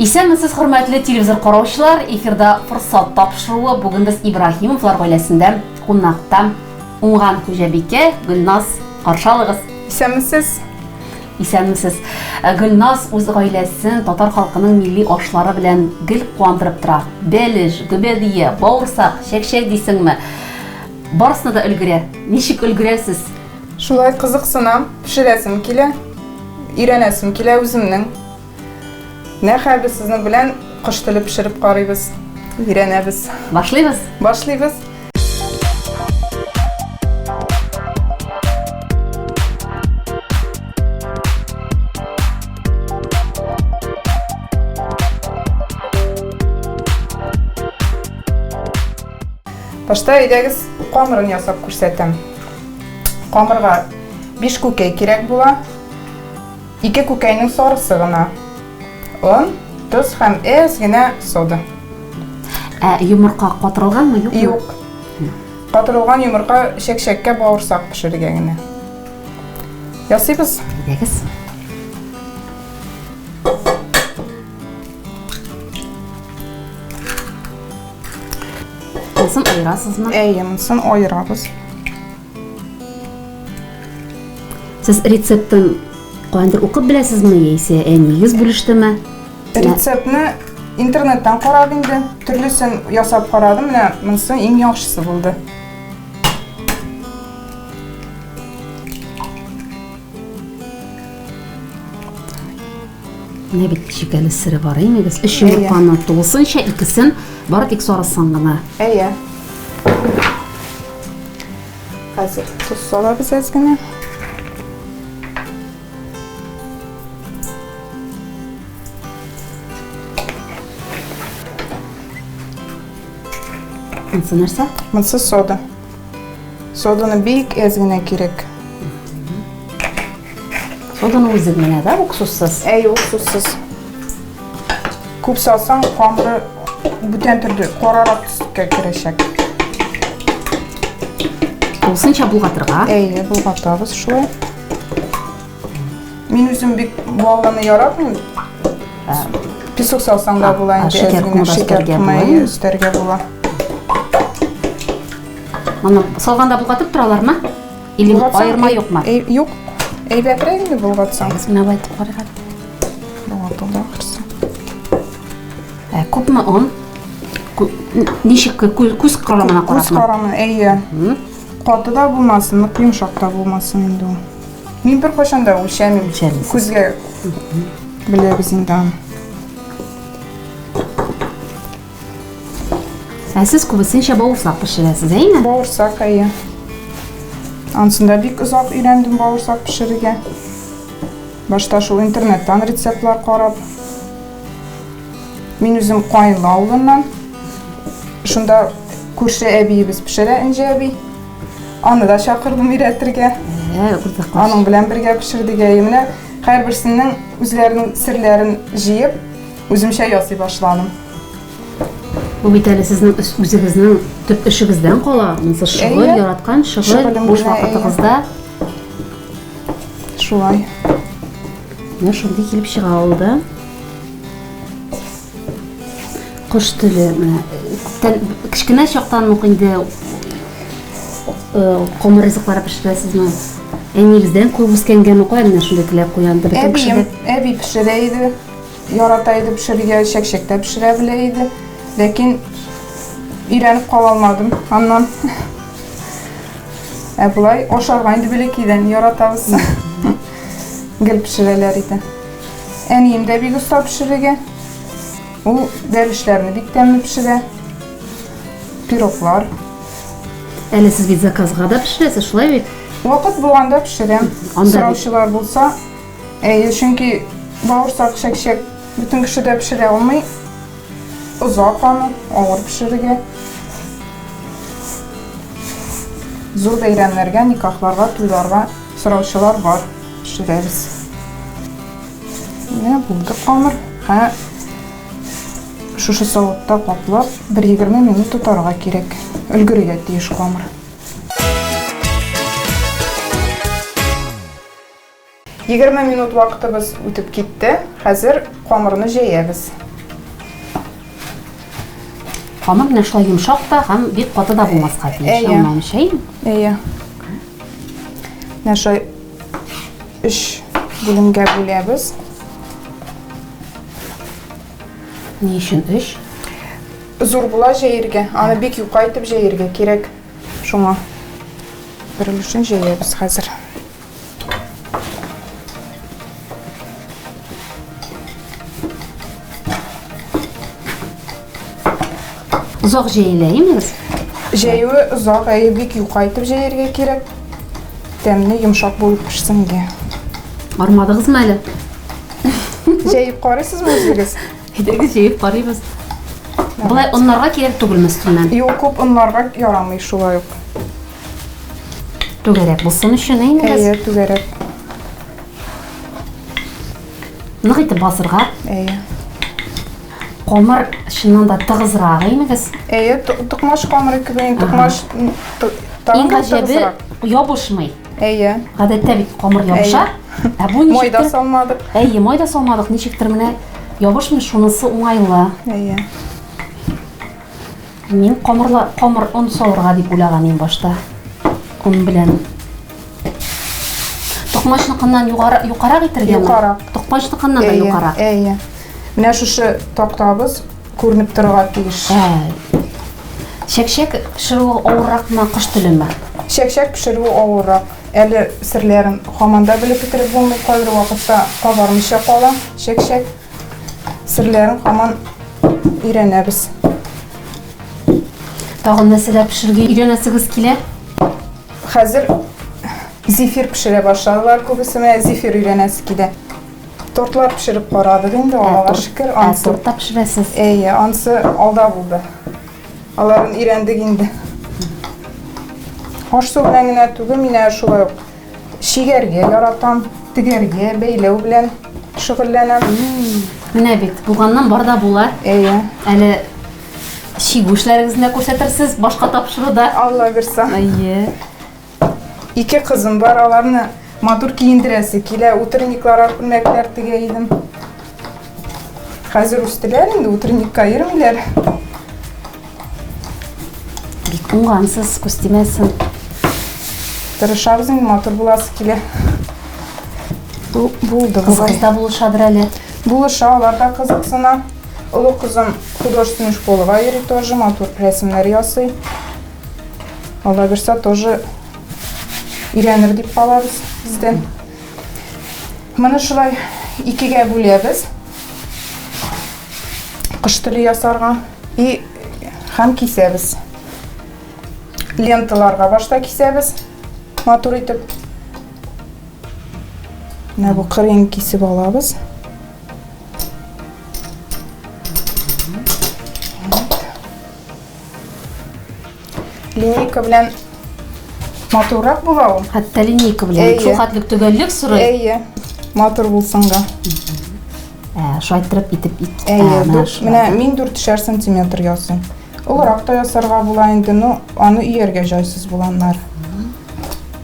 Исәнмесез, хөрмәтле телевизор караучылар, эфирда форсат тапшыруы. Бүген без Ибраһимовлар гаиләсендә кунакта. Уңган хуҗабикә Гөлназ, каршы алыгыз. Исәнмесез. Исәнмесез. Гөлназ үз гаиләсен татар халкының милли ашлары белән гел куандырып тора. Бәлеш, гөбәдия, бавырсак, шәкшәк дисеңме? Барысына да өлгерә. Ничек өлгерәсез? Шулай кызыксынам, пешерәсем килә, өйрәнәсем килә үземнең. Нәхәбез сезнең белән кош теле пешереп карыйбыз, өйрәнәбез. Башлыйбыз? Башлыйбыз. Башта әйдәгез камырын ясап күрсәтәм. Камырга 5 күкәй кирәк була. 2 күкәйнең сарысы гына. Он, туз һәм әз генә сода. Йомырка катырылганмы, юкмы? Юк. Катырылган йомырка шәкшәккә бавырсак пешерергә генә. Ясыйбыз. Әйдәгез. Монысын айырасызмы? Монысын айырабыз. Сез рецептын каяндыр укып беләсезме, яисә әниегез бүлештеме? Рецептны интернеттан карап инде, төрлесен ясап карадым, менә монысы иң яхшысы булды. Менә бит шикәле сире бар, әймегез. 3 йомырканы тулысынча, икесен бары тик сарысын гына. Әйе. Хәзер туз салабыз әз генә. Монысы нәрсә? Монысы сода. Соданы бик әз генә кирәк. Соданы үзе генә дә, уксуссыз. Әйе, уксуссыз. Күп салсаң, камыры бүтән төрдө карарак төскә керәчәк. Тулысынча булгатырга. Әйе, булгатабыз шулай. Мин үзем бик балланы яратмыйм. Песок салсаң да була инде, шәкәр кумай өстәргә була. Аны салганда булгатып торалармы? Или айырма юкмы? Юк. Әйбәтрәк инде булгатсаң. Без менә байтып карыйгыз. Булгатылды ахырсы. Күпме он? Ничек күз карамына карап? Күз карамы, әйе. Каты да булмасын, йомшак та булмасын инде ул. Мин бер кашан да үлчәмим. Күзгә беләбез инде. Сез күбесенчә бавырсак пешерәсез, әйме? Бавырсак, әйе. Ансында бик озак өйрәндем бавырсак пешерергә. Башта шул интернеттан рецептлар карап. Мин үзем Каенлы авылыннан. Шунда күрше әбиебез пешерә, Энҗе әби. Аны да чакырдым өйрәтергә. Аның белән бергә пешердек, менә һәрберсенең үзләренең серләрен җыеп, үземчә ясый башладым. Бу бит әле сезнең үзегезнең төп эшегездән кала. Монысы шөгыль, яраткан шөгыль, буш вакытыгызда. Шулай. Менә шундый килеп чыга алды. Кош теле, менә кичкенә чактан ук инде камыр ризыклары пешерәсезме? Әнигездән күп үскәнгән ук менә шундый теләп куянды. Әби пешерә иде. Ярата иде пешерергә, шәкшәктә пешерә белә иде. Ләкин өйрәнеп кала алмадым аннан. Булай ашарга инде бәләкәйдән яратабыз. Гел пешерәләр иде. Әнием дә бик оста пешерергә. Ул бәлешләрне бик тәмле пешерә. Пироглар. Әле сез бит заказга да пешерәсез, шулай бит? Вакыт булганда пешерәм. Сораучылар булса, чөнки бавырсак, шәкшәк бөтен кеше дә пешерә алмый. Озак аны, авыр пешерергә. Зур бәйрәмнәргә, никахларга, туйларга сораучылар бар. Пешерәбез. Менә булды камыр. Шушы савытта каплап 1-20 минут тотарга кирәк. Өлгерергә тиеш камыр. Егерме минут вакытыбыз үтеп китте. Хәзер камырны җәябез. Камыр менә шулай йомшак та һәм бик каты да булмаска тиеш. Әйе. Аңламыш, әйеме? Әйе. Менә шулай 3 бүлемгә бүләбез. Ни өчен 3? Зур була җәергә. Аны бик юкайтып җәергә кирәк. Шуңа бер өлешен җәябез хәзер. Узак җәйләймез. Җәюе озак, бик юкайтып җәергә кирәк. Тәмле, йомшак булып пешсенгә. Армадыгызмы әле? Җәеп карыйсызмы үзегез? Әйдәгез җәеп карыйбыз. Булай оннарга кирәк түгелме өстеннән? Юк, күп онларга ярамый шулай ук. Түгәрәк булсын өчен әймегез. Әйе, түгәрәк. Нык итеп басырга. Әйе. Камыр чыннан да тыгызрак әймегез. Әйе, тукмаш камыры кебек, тукмаш Иң гаҗәбе ябышмый. Әйе. Гадәттә бит камыр ябыша. Ә бу Майда ничектер? салмадык. Әйе, майда салмадык. Ничектер менә ябышмый, шунысы уңайлы. Әйе. Мин камыр он салырга дип уйлаган идем башта. Он белән. Токмачныкыннан югарак итергәме? Югарак. Токмачныкыннан да югарак. Әйе. Менә шушы тактабыз күренеп торырга тиеш. Чәкчәк пешерү авырракмы, кыш телеме? Чәкчәк пешерү авыррак. Әле серләрен һаманда белеп бетереп булмый, кайбер вакытта кабармыйча кала. Чәкчәк серләрен һаман өйрәнәбез. Тагын нәрсәләр пешерергә өйрәнәсегез килә? Хәзер зефир пешерә башладылар, күбесе менә зефир өйрәнәсе килә. Тортлар пешереп карадык инде, Аллага шөкер. Торт та пешерәсез. Әйе, ансы алда булды. Аларын өйрәндек инде. Аш су белән генә түгел, менә шулай ук шигәргә яратам, тегәргә, бәйләү белән шөгыльләнәм. Менә бит, булганнан бар да була. Әйе. Әле шигү эшләрегезне күрсәтерсез, башка тапшыруда. Алла бирсә. Әйе. 2 кызым бар, аларны матур киендерәсе килә, утренникларга күлмәкләр тегә идем. Хәзер үстеләр инде, утренникка йөрмиләр. Бик уңгансыз, күстимәсен. Тырышабыз инде, матур буласы килә. Булды. Кызгыз да булышадыр әле. Булыша, алар да кызыксына. Олы кызым художественный школага йөри тоже, матур рәсемнәр ясый. Алла бирсә тоже өйрәнер дип калабыз бездән. Моны шулай 2гә бүләбез. Кыш теле ясарга һәм кисәбез. Ленталарга башта кисәбез. Матур итеп. Менә бу кырын кисеп алабыз. Линейка белән матуррак була ул. Хәтта линейка белән шул хәтлек төгәллек сорый. Әйе. Матур булсынга. Шайтырып итеп менә мин 4 сантиметр ясыйм. Олырак та ясарга була инде, но аны өяргә җайсыз булганнар.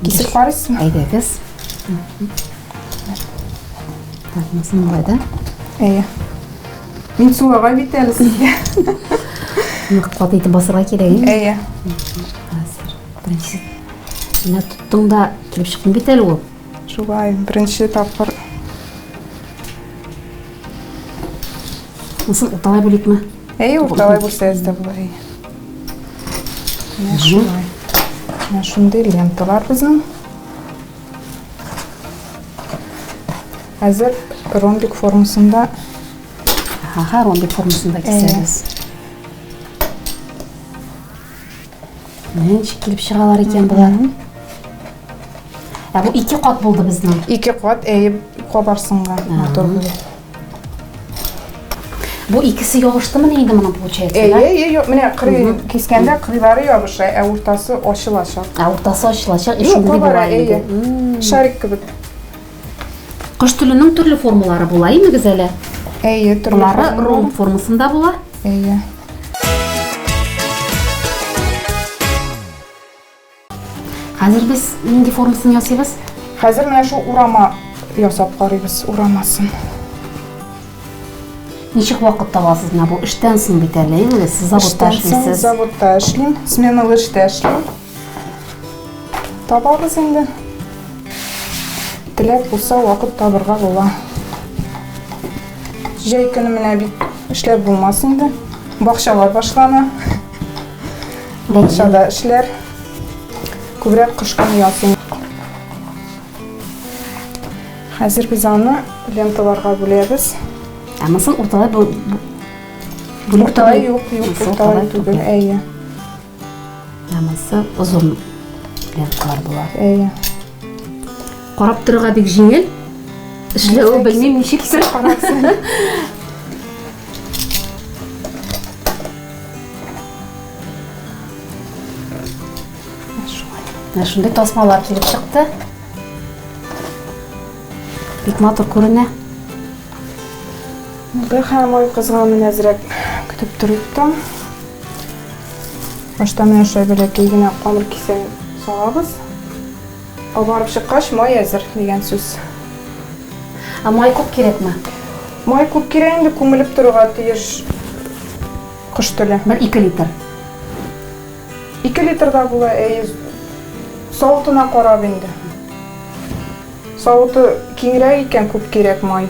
Кисеп карыйсызмы? Әйдәгез. Тагын булай да. Әйе. Мин суга бит әле сезгә. Нык каты итеп басырга кирәк. Әйе. Хәзер. Беренче. Менә тоттың да килеп чыктың бит әле ул. Шулай, беренче тапкыр. Насыл уталай бүлекме? Әйе, урталай булса әздә була. Менә шулай. Менә шундый ленталар безнең. Хәзер ромбик формасында. Ромбик формасында кисәбез. Менә килеп чыгалар икән булар. Бу 2 кат булды безнең. 2 кат, кабарсынга матур булды. Бу икесе ябыштымы инде моның получается? Әйе, менә кырый кискәндә кырыйлары ябыша, уртасы ачылачак. Уртасы ачылачак, шундый була инде. Шарик кебек. Кыш теленең төрле формалары була, имегез әле? Әйе, төрле ромб формасында була. Әйе. Хәзер без нинди формасын ясыйбыз? Хәзер менә шу урама ясап карыйбыз, урамасын. Ничек вакыт табасыз менә бу эштән соң бит әле, инде сез заводта Эштән соң эшлисез. заводта эшлим, сменалы эштә эшлим. Табабыз инде. Теләк булса вакыт табырга була. Җәй көне менә бит эшләп булмас инде. Бакчалар башлана. Бакчада эшләр. Күбрәк кыш көне ясый. Хәзер без аны ленталарга бүләбез. Әмма уртада бу Уртада юк, уртада түгел, әйе. Әмма озын ленталар була. Әйе. Карап торырга бик җиңел. Эшләү белмим ничектер. Караксың. Шундай тасмалар килеп чыкты. Бик матур күренә. Бер һәм ой кызга мен әзрәк көтеп торыйм. Башта менә шулай бәләкәй генә камыр кисәк салабыз. Барып чыккач май әзер дигән сүз. Май күп кирәкме? Май күп кирәк инде, күмелеп торырга тиеш кыш төле. 1-2 литр. 2 литрда була, савытына карап инде. Савыты киңрәк икән, күп кирәк май.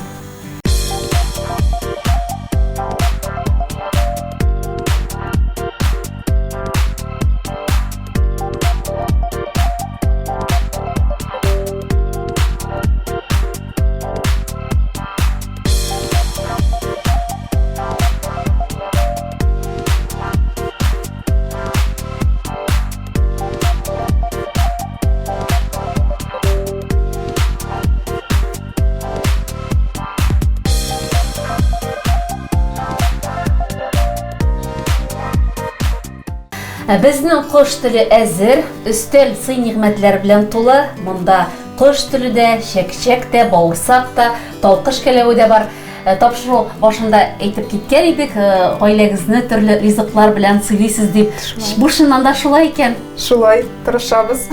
Безнең кош теле әзер, өстәл сый-нигъмәтләр белән тулы. Монда кош теле дә, чәкчәк тә, бавырсак та, талкыш кәләве дә бар. Тапшыру башында әйтеп киткән идек, гаиләгезне төрле ризыклар белән сыйлыйсыз дип. Бу чыннан да шулай икән. Шулай тырышабыз.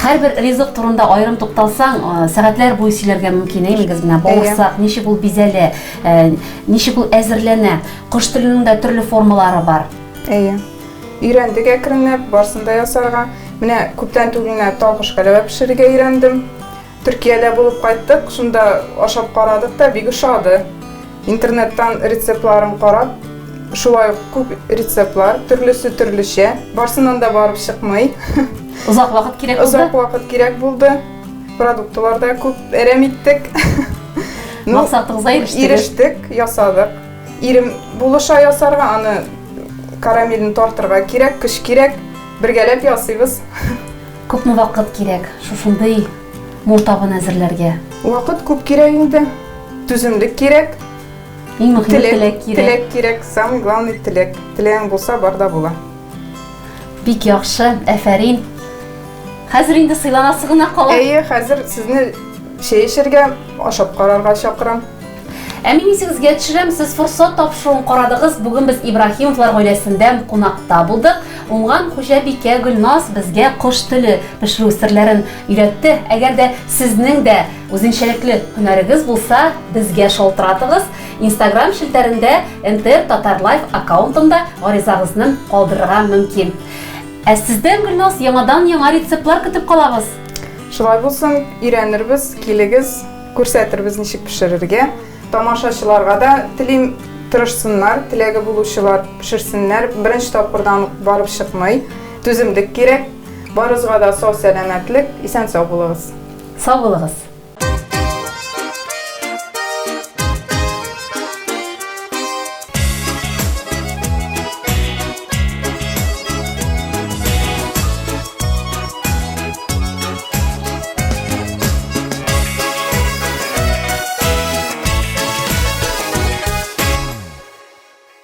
Һәрбер ризык турында аерым тукталсаң, сәгатьләр буе сөйләргә мөмкин, әймегез менә бавырсак, ничек ул бизәлә, ничек ул әзерләнә. Кош теленең дә төрле формалары бар. Әйе. Өйрәндек әкренләп, барсын да ясарга. Менә күптән түгел генә талкыш кәләве пешерергә өйрәндем. Төркиядә булып кайттык, шунда ашап карадык та бик ошады. Интернеттан рецептларын карап, шулай күп рецептлар, төрлесе төрлечә. Барсыннан да барып чыкмый. Узак вакыт кирәк булды. Узак вакыт кирәк булды. Продуктларда күп әрәм иттек. Максатыгызга ирештегез. Ирештек, ясадык. Ирем булыша ясарга, аны карамелин тартырга кирәк, кыш кирәк, бергәләп ясыйбыз. Күпме вакыт кирәк шушындый муртабын әзерләргә? Вакыт күп кирәк инде. Түземлек кирәк. Иң мөһиме теләк кирәк. Теләк кирәк, самый главный теләк. Теләгең булса, бар да була. Бик яхшы, әфәрин. Хәзер инде сыйланасы гына кала. Әйе, хәзер сезне шәй эчәргә, ашап карарга чакырам. Мин исегезгә төшерәм, сез форсат тапшыруын карадыгыз. Бүген без Ибраһимовлар гаиләсендә кунакта булдык. Уңган хуҗабикә Гөлназ безгә кош теле пешерү серләрен өйрәтте. Әгәр дә сезнең дә үзенчәлекле һөнәрегез булса, безгә шалтыратыгыз. Instagram шелтәрендә NTR Tatar Life аккаунтында гаризагызны калдырырга мөмкин. Сездән Гөлназ яңадан яңа рецептлар көтеп калабыз. Шулай булсын, өйрәнербез, килегез, күрсәтербез ничек пешерергә. Тамашачыларга да телим тырышсыннар, теләге булучылар пешерсеннәр. Беренче тапкырдан барып чыкмый. Түземлек кирәк. Барыгызга да сау сәламәтлек, исән-сау булыгыз. Сау булыгыз.